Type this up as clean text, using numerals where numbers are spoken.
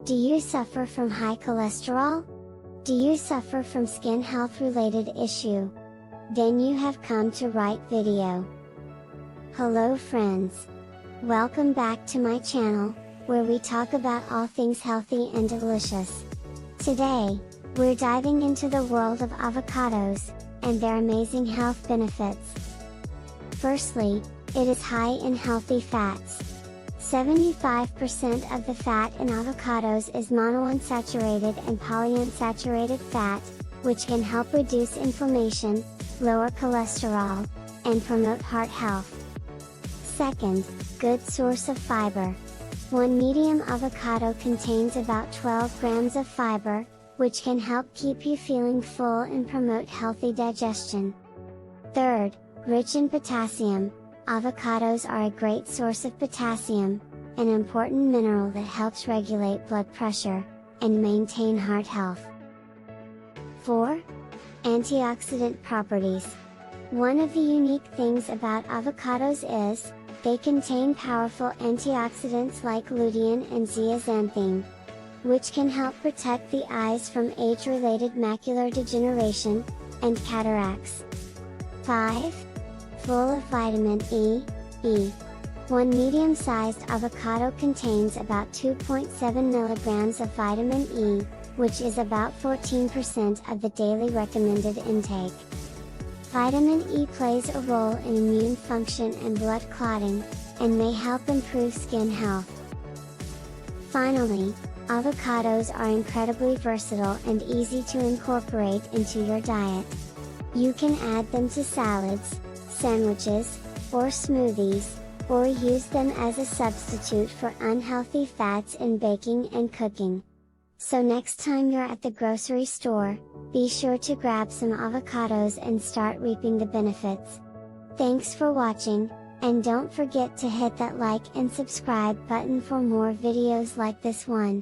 Do you suffer from high cholesterol? Do you suffer from skin health related issue? Then you have come to right video. Hello friends! Welcome back to my channel, where we talk about all things healthy and delicious. Today, we're diving into the world of avocados, and their amazing health benefits. Firstly, it is high in healthy fats. 75% of the fat in avocados is monounsaturated and polyunsaturated fat, which can help reduce inflammation, lower cholesterol, and promote heart health. Second, good source of fiber. One medium avocado contains about 12 grams of fiber, which can help keep you feeling full and promote healthy digestion. Third, rich in potassium. Avocados are a great source of potassium, an important mineral that helps regulate blood pressure, and maintain heart health. 4. Antioxidant properties. One of the unique things about avocados is, they contain powerful antioxidants like lutein and zeaxanthin, which can help protect the eyes from age-related macular degeneration, and cataracts. 5. Full of vitamin E. One medium-sized avocado contains about 2.7 milligrams of vitamin E, which is about 14% of the daily recommended intake. Vitamin E plays a role in immune function and blood clotting, and may help improve skin health. Finally, avocados are incredibly versatile and easy to incorporate into your diet. You can add them to salads, sandwiches, or smoothies, or use them as a substitute for unhealthy fats in baking and cooking. So next time you're at the grocery store, be sure to grab some avocados and start reaping the benefits. Thanks for watching, and don't forget to hit that like and subscribe button for more videos like this one.